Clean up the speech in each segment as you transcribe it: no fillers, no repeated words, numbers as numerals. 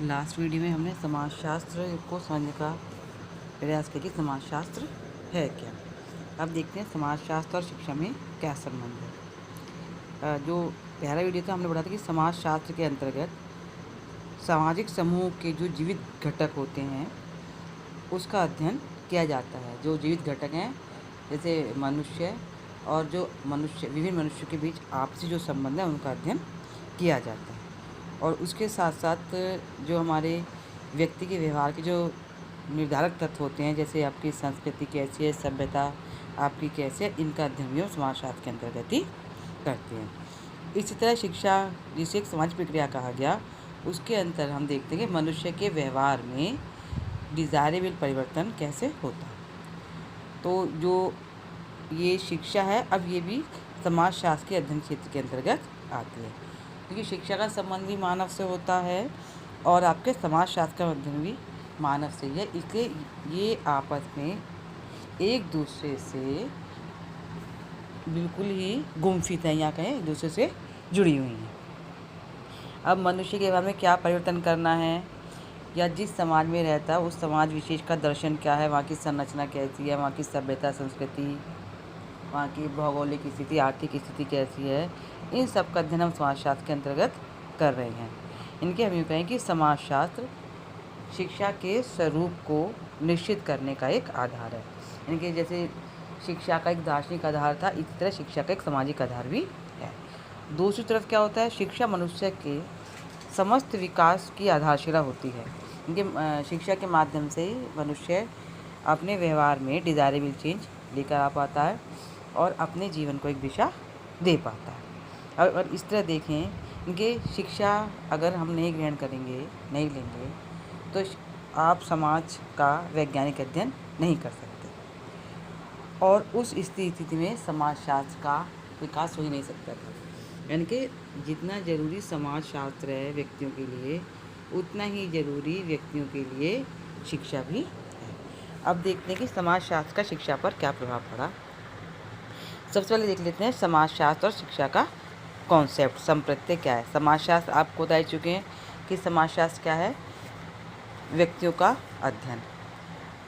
Last video में हमने समाजशास्त्र को समझने का प्रयास किया कि समाजशास्त्र है क्या। अब देखते हैं समाजशास्त्र और शिक्षा में क्या संबंध है। जो पहला वीडियो था हमने पढ़ा था कि समाजशास्त्र के अंतर्गत सामाजिक समूह के जो जीवित घटक होते हैं उसका अध्ययन किया जाता है। जो जीवित घटक हैं जैसे मनुष्य और जो मनुष्य विभिन्न मनुष्यों के बीच आपसी जो संबंध है उनका अध्ययन किया जाता है। और उसके साथ साथ जो हमारे व्यक्ति के व्यवहार के जो निर्धारक तत्व होते हैं, जैसे आपकी संस्कृति कैसी है, सभ्यता आपकी कैसी है, इनका अध्ययन भी हम समाजशास्त्र के अंतर्गत ही करते हैं। इसी तरह शिक्षा, जिसे एक समाज प्रक्रिया कहा गया, उसके अंतर हम देखते हैं कि मनुष्य के व्यवहार में डिज़ायरेबल परिवर्तन कैसे होता है। तो जो ये शिक्षा है, अब ये भी समाजशास्त्र के अध्ययन क्षेत्र के अंतर्गत आती है, क्योंकि शिक्षा का संबंध भी मानव से होता है और आपके समाजशास्त्र का अध्ययन भी मानव से ही है। इसलिए ये आपस में एक दूसरे से बिल्कुल ही गुम्फित हैं, या कहें एक दूसरे से जुड़ी हुई हैं। अब मनुष्य के बारे में क्या परिवर्तन करना है, या जिस समाज में रहता है उस समाज विशेष का दर्शन क्या है, वहाँ की संरचना कैसी है, वहाँ की सभ्यता संस्कृति, वहाँ की भौगोलिक स्थिति, आर्थिक स्थिति कैसी है, इन सब का अध्ययन हम समाजशास्त्र के अंतर्गत कर रहे हैं। इनके हम यूँ कहें कि समाजशास्त्र शिक्षा के स्वरूप को निश्चित करने का एक आधार है। इनके जैसे शिक्षा का एक दार्शनिक आधार था, इसी तरह शिक्षा का एक सामाजिक आधार भी है। दूसरी तरफ क्या होता है, शिक्षा मनुष्य के समस्त विकास की आधारशिला होती है। इनके शिक्षा के माध्यम से मनुष्य अपने व्यवहार में डिज़ायरेबल चेंज लेकर आ पाता है और अपने जीवन को एक दिशा दे पाता है। और इस तरह देखें कि शिक्षा अगर हम नहीं ग्रहण करेंगे, नहीं लेंगे, तो आप समाज का वैज्ञानिक अध्ययन नहीं कर सकते और उस स्थिति में समाजशास्त्र का विकास हो ही नहीं सकता था। यानी कि जितना ज़रूरी समाजशास्त्र है व्यक्तियों के लिए, उतना ही ज़रूरी व्यक्तियों के लिए शिक्षा भी है। अब देखते हैं कि समाजशास्त्र का शिक्षा पर क्या प्रभाव पड़ा। सबसे पहले देख लेते हैं समाजशास्त्र और शिक्षा का कॉन्सेप्ट, संप्रत्यय क्या है। समाजशास्त्र आपको बता चुके हैं कि समाजशास्त्र क्या है, व्यक्तियों का अध्ययन।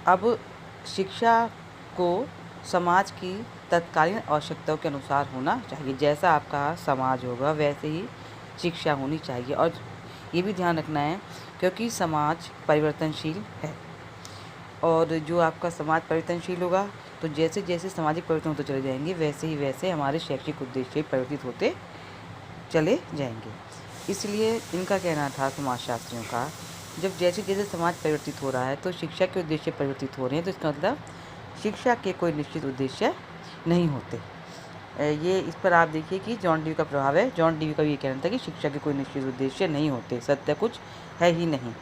अब शिक्षा को समाज की तत्कालीन आवश्यकताओं के अनुसार होना चाहिए। जैसा आपका समाज होगा वैसे ही शिक्षा होनी चाहिए। और ये भी ध्यान रखना है क्योंकि समाज परिवर्तनशील है, और जो आपका समाज परिवर्तनशील होगा तो जैसे जैसे सामाजिक परिवर्तन होते चले जाएंगे वैसे ही वैसे हमारे शैक्षिक उद्देश्य परिवर्तित होते चले जाएंगे। इसलिए इनका कहना था समाजशास्त्रियों का, जब जैसे जैसे समाज परिवर्तित हो रहा है तो शिक्षा के उद्देश्य परिवर्तित हो रहे हैं, तो इसका मतलब शिक्षा के कोई निश्चित उद्देश्य नहीं होते। ये इस पर आप देखिए कि जॉन डीवी का प्रभाव है। जॉन डीवी का भी ये कहना था कि शिक्षा के कोई निश्चित उद्देश्य नहीं होते, सत्य कुछ है ही नहीं।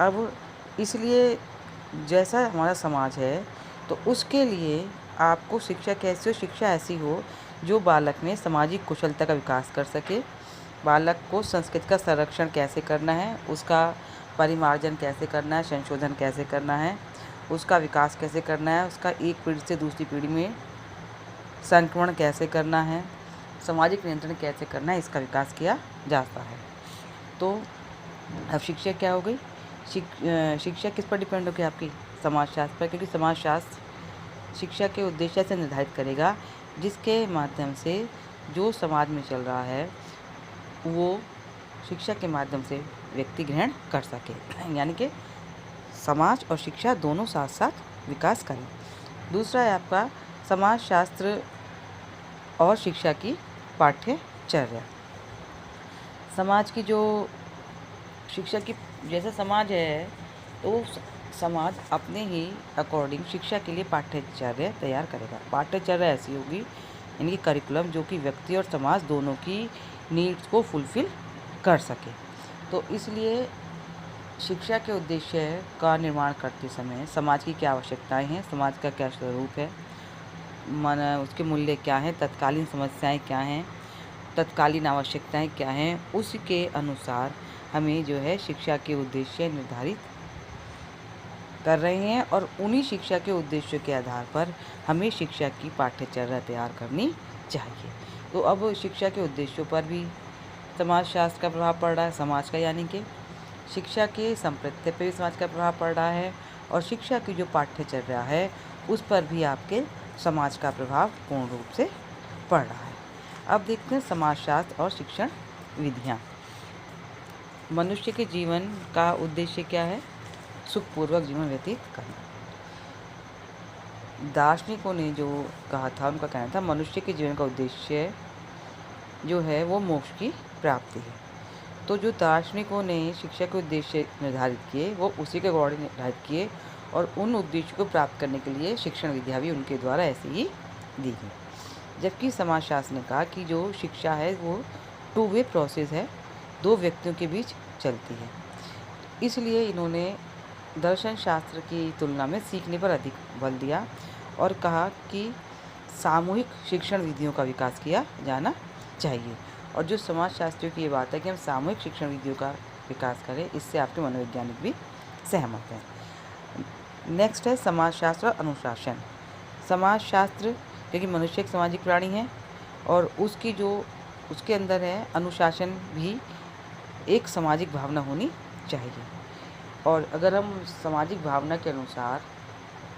अब इसलिए जैसा हमारा समाज है तो उसके लिए आपको शिक्षा कैसी हो, शिक्षा ऐसी हो जो बालक में सामाजिक कुशलता का विकास कर सके, बालक को संस्कृति का संरक्षण कैसे करना है, उसका परिमार्जन कैसे करना है, संशोधन कैसे करना है, उसका विकास कैसे करना है, उसका एक पीढ़ी से दूसरी पीढ़ी में संक्रमण कैसे करना है, सामाजिक नियंत्रण कैसे करना है, इसका विकास किया जाता है। तो अब शिक्षा क्या हो गई, शिक्षा किस पर डिपेंड हो गई आपकी, समाजशास्त्र पर, क्योंकि समाजशास्त्र शिक्षा के उद्देश्य से निर्धारित करेगा जिसके माध्यम से जो समाज में चल रहा है वो शिक्षा के माध्यम से व्यक्ति ग्रहण कर सके, यानी कि समाज और शिक्षा दोनों साथ साथ विकास करें। दूसरा है आपका समाजशास्त्र और शिक्षा की पाठ्यचर्या। समाज की जो शिक्षा की, जैसा समाज है तो समाज अपने ही अकॉर्डिंग शिक्षा के लिए पाठ्यचर्या तैयार करेगा। पाठ्यचर्या ऐसी होगी, यानी कि करिकुलम, जो कि व्यक्ति और समाज दोनों की नीड्स को फुलफ़िल कर सके। तो इसलिए शिक्षा के उद्देश्य का निर्माण करते समय समाज की क्या आवश्यकताएं हैं, समाज का क्या स्वरूप है, उसके मूल्य क्या हैं, तत्कालीन समस्याएं क्या हैं, तत्कालीन आवश्यकताएं क्या हैं, उसके अनुसार हमें जो है शिक्षा के उद्देश्य निर्धारित कर रहे हैं और उन्हीं शिक्षा के उद्देश्यों के आधार पर हमें शिक्षा की पाठ्यचर्या तैयार करनी चाहिए। तो अब शिक्षा के उद्देश्यों पर भी समाजशास्त्र का प्रभाव पड़ रहा है, समाज का, यानी कि शिक्षा के संप्रत्य पे भी समाज का प्रभाव पड़ रहा है और शिक्षा की जो पाठ्यचर्या है उस पर भी आपके समाज का प्रभाव पूर्ण रूप से पड़ रहा है। अब देखते हैं समाजशास्त्र और शिक्षण विधियाँ। मनुष्य के जीवन का उद्देश्य क्या है? सुखपूर्वक जीवन व्यतीत करना। दार्शनिकों ने जो कहा था, उनका कहना था मनुष्य के जीवन का उद्देश्य जो है वो मोक्ष की प्राप्ति है। तो जो दार्शनिकों ने शिक्षा के उद्देश्य निर्धारित किए वो उसी के अकॉर्डिंग निर्धारित किए और उन उद्देश्यों को प्राप्त करने के लिए शिक्षण विद्या भी उनके द्वारा ऐसे ही दी गई। जबकि समाजशास्त्र ने कहा कि जो शिक्षा है वो टू वे प्रोसेस है, दो व्यक्तियों के बीच चलती है। इसलिए इन्होंने दर्शन शास्त्र की तुलना में सीखने पर अधिक बल दिया और कहा कि सामूहिक शिक्षण विधियों का विकास किया जाना चाहिए। और जो समाजशास्त्रियों की ये बात है कि हम सामूहिक शिक्षण विधियों का विकास करें, इससे आपके मनोवैज्ञानिक भी सहमत हैं। नेक्स्ट है समाजशास्त्र और अनुशासन। समाजशास्त्र क्योंकि मनुष्य एक सामाजिक प्राणी है और उसके अंदर है अनुशासन भी एक सामाजिक भावना होनी चाहिए। और अगर हम सामाजिक भावना के अनुसार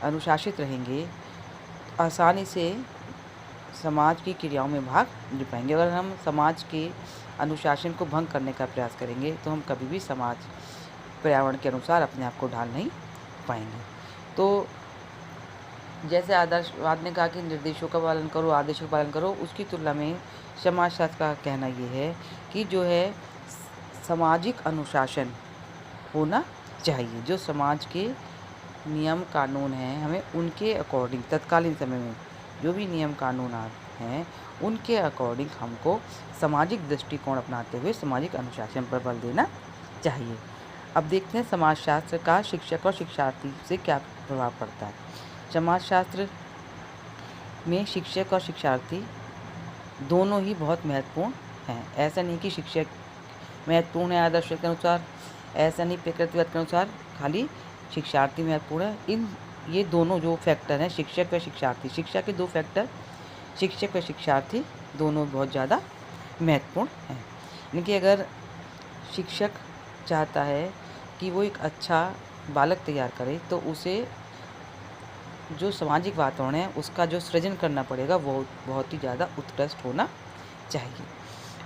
अनुशासित रहेंगे, आसानी से समाज की क्रियाओं में भाग ले पाएंगे। अगर हम समाज के अनुशासन को भंग करने का प्रयास करेंगे तो हम कभी भी समाज पर्यावरण के अनुसार अपने आप को ढाल नहीं पाएंगे। तो जैसे आदर्शवाद ने कहा कि निर्देशों का पालन करो, आदेशों का पालन करो, उसकी तुलना में समाजशास्त्र का कहना ये है कि जो है सामाजिक अनुशासन होना चाहिए। जो समाज के नियम कानून हैं, हमें उनके अकॉर्डिंग तत्कालीन समय में जो भी नियम कानून हैं उनके अकॉर्डिंग हमको सामाजिक दृष्टिकोण अपनाते हुए सामाजिक अनुशासन पर बल देना चाहिए। अब देखते हैं समाजशास्त्र का शिक्षक और शिक्षार्थी से क्या प्रभाव पड़ता है। समाजशास्त्र में शिक्षक और शिक्षार्थी दोनों ही बहुत महत्वपूर्ण हैं। ऐसा नहीं कि शिक्षक महत्वपूर्ण है आदर्श के अनुसार, ऐसा नहीं प्रकृतिवाद के अनुसार खाली शिक्षार्थी महत्वपूर्ण है। ये दोनों जो फैक्टर हैं, शिक्षक व शिक्षार्थी, शिक्षा के दो फैक्टर शिक्षक व शिक्षार्थी दोनों बहुत ज़्यादा महत्वपूर्ण हैं। यानी कि अगर शिक्षक चाहता है कि वो एक अच्छा बालक तैयार करे तो उसे जो सामाजिक वातावरण है उसका जो सृजन करना पड़ेगा वो बहुत ही ज़्यादा उत्कृष्ट होना चाहिए।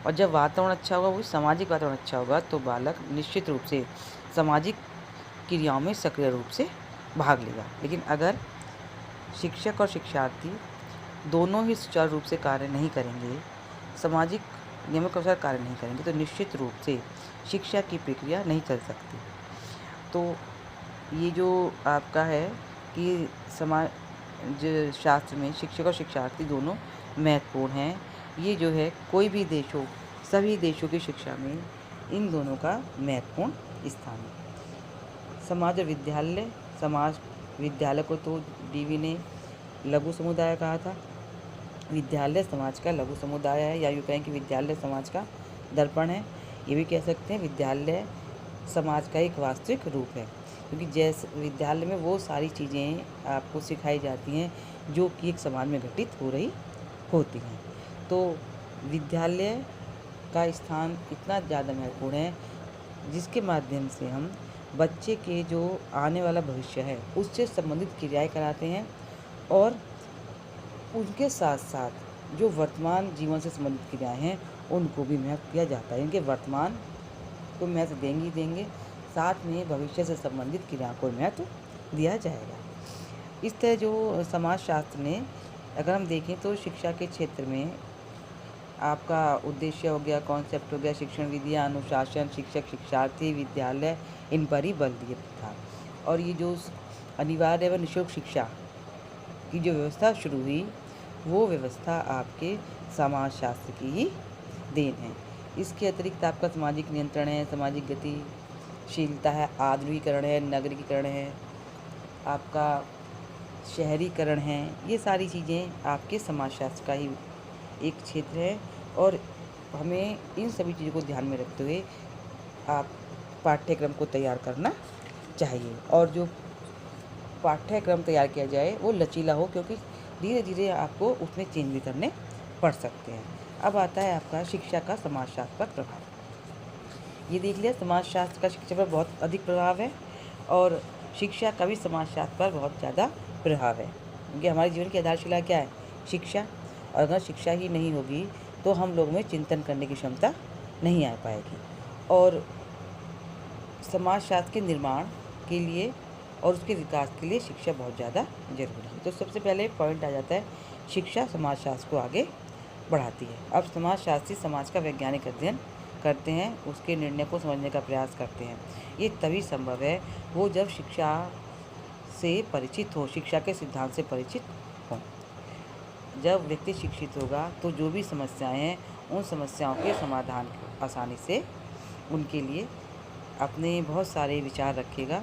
और जब वातावरण अच्छा होगा, वो सामाजिक वातावरण अच्छा होगा, तो बालक निश्चित रूप से सामाजिक क्रियाओं में सक्रिय रूप से भाग लेगा। लेकिन अगर शिक्षक और शिक्षार्थी दोनों ही सुचारू रूप से कार्य नहीं करेंगे, सामाजिक नियमों के अनुसार कार्य नहीं करेंगे, तो निश्चित रूप से शिक्षा की प्रक्रिया नहीं चल सकती। तो ये जो आपका है कि समाज शास्त्र में शिक्षक और शिक्षार्थी दोनों महत्वपूर्ण हैं। ये जो है कोई भी देश हो, सभी देशों की शिक्षा में इन दोनों का महत्वपूर्ण स्थान है। समाज और विद्यालय। समाज विद्यालय को तो डीवी ने लघु समुदाय कहा था। विद्यालय समाज का लघु समुदाय है, या यूँ कहें कि विद्यालय समाज का दर्पण है। ये भी कह सकते हैं विद्यालय समाज का एक वास्तविक रूप है, क्योंकि जैसे विद्यालय में वो सारी चीज़ें आपको सिखाई जाती हैं जो कि एक समाज में घटित हो रही होती हैं। तो विद्यालय का स्थान इतना ज़्यादा महत्वपूर्ण है जिसके माध्यम से हम बच्चे के जो आने वाला भविष्य है उससे संबंधित क्रियाएं कराते हैं और उनके साथ साथ जो वर्तमान जीवन से संबंधित क्रियाएं हैं उनको भी महत्व दिया जाता है। इनके वर्तमान को महत्व देंगे, साथ में भविष्य से संबंधित क्रियाओं को महत्व दिया जाएगा। इस तरह जो समाजशास्त्र ने अगर हम देखें तो शिक्षा के क्षेत्र में आपका उद्देश्य हो गया, कॉन्सेप्ट हो गया, शिक्षण विधियाँ, अनुशासन, शिक्षक, शिक्षार्थी, विद्यालय, इन पर ही बल दिया था। और ये जो अनिवार्य व निःशुल्क शिक्षा की जो व्यवस्था शुरू हुई वो व्यवस्था आपके समाजशास्त्र की ही देन है। इसके अतिरिक्त आपका सामाजिक नियंत्रण है, सामाजिक गतिशीलता है, आधुनिकीकरण है, नगरीकरण है, आपका शहरीकरण है, ये सारी चीज़ें आपके समाजशास्त्र का ही एक क्षेत्र है। और हमें इन सभी चीज़ों को ध्यान में रखते हुए आप पाठ्यक्रम को तैयार करना चाहिए। और जो पाठ्यक्रम तैयार किया जाए वो लचीला हो, क्योंकि धीरे धीरे आपको उसमें चेंज भी करने पड़ सकते हैं। अब आता है आपका शिक्षा का समाजशास्त्र पर प्रभाव। ये देख लिया समाजशास्त्र का शिक्षा पर बहुत अधिक प्रभाव है और शिक्षा का भी समाजशास्त्र पर बहुत ज़्यादा प्रभाव है, क्योंकि हमारे जीवन की आधारशिला क्या है? शिक्षा। और अगर शिक्षा ही नहीं होगी तो हम लोगों में चिंतन करने की क्षमता नहीं आ पाएगी। और समाजशास्त्र के निर्माण के लिए और उसके विकास के लिए शिक्षा बहुत ज़्यादा जरूरी है। तो सबसे पहले पॉइंट आ जाता है, शिक्षा समाजशास्त्र को आगे बढ़ाती है। अब समाजशास्त्री समाज का वैज्ञानिक अध्ययन करते हैं, उसके निर्णय को समझने का प्रयास करते हैं। ये तभी संभव है वो जब शिक्षा से परिचित हो, शिक्षा के सिद्धांत से परिचित हो। जब व्यक्ति शिक्षित होगा तो जो भी समस्याएं हैं उन समस्याओं के समाधान आसानी से उनके लिए अपने बहुत सारे विचार रखेगा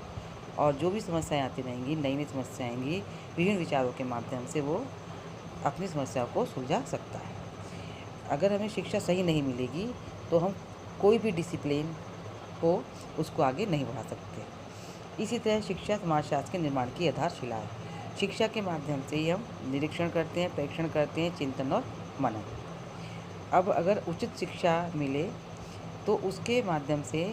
और जो भी समस्याएं आती रहेंगी, नई नई समस्याएं आएंगी, विभिन्न विचारों के माध्यम से वो अपनी समस्याओं को सुलझा सकता है। अगर हमें शिक्षा सही नहीं मिलेगी तो हम कोई भी डिसिप्लिन हो उसको आगे नहीं बढ़ा सकते। इसी तरह शिक्षा समाजशास्त्र के निर्माण की आधारशिला है। शिक्षा के माध्यम से ही हम निरीक्षण करते हैं, परीक्षण करते हैं, चिंतन और मनन। अब अगर उचित शिक्षा मिले तो उसके माध्यम से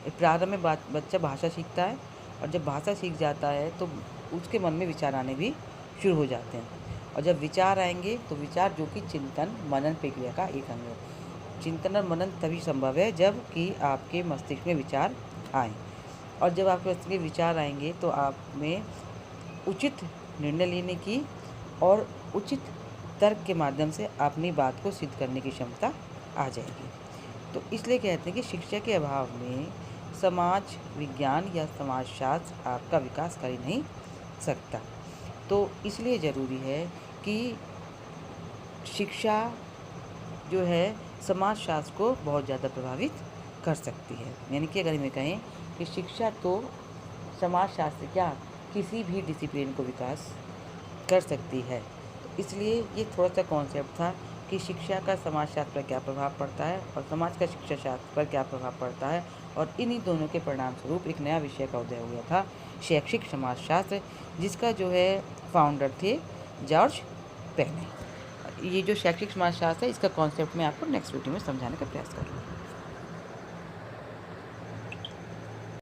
प्रारंभ में बच्चा भाषा सीखता है और जब भाषा सीख जाता है तो उसके मन में विचार आने भी शुरू हो जाते हैं। और जब विचार आएंगे तो विचार जो कि चिंतन मनन प्रक्रिया का एक अंग है। चिंतन और मनन तभी संभव है जब कि आपके मस्तिष्क में विचार आए, और जब आपके मस्तिष्क में विचार आएंगे तो आप में उचित निर्णय लेने की और उचित तर्क के माध्यम से अपनी बात को सिद्ध करने की क्षमता आ जाएगी। तो इसलिए कहते हैं कि शिक्षा के अभाव में समाज विज्ञान या समाजशास्त्र आपका विकास कर ही नहीं सकता। तो इसलिए ज़रूरी है कि शिक्षा जो है समाजशास्त्र को बहुत ज़्यादा प्रभावित कर सकती है। यानी कि अगर हमें कहें कि शिक्षा तो समाजशास्त्र क्या किसी भी डिसिप्लिन को विकास कर सकती है। तो इसलिए ये थोड़ा सा कॉन्सेप्ट था कि शिक्षा का समाजशास्त्र पर क्या प्रभाव पड़ता है और समाज का शिक्षा शास्त्र पर क्या प्रभाव पड़ता है, और इन्हीं दोनों के परिणाम स्वरूप एक नया विषय का उदय हो गया था, शैक्षिक समाजशास्त्र, जिसका जो है फाउंडर थे जॉर्ज पेने। ये जो शैक्षिक समाजशास्त्र है इसका कॉन्सेप्ट मैं आपको नेक्स्ट वीडियो में समझाने का प्रयास करूँगा।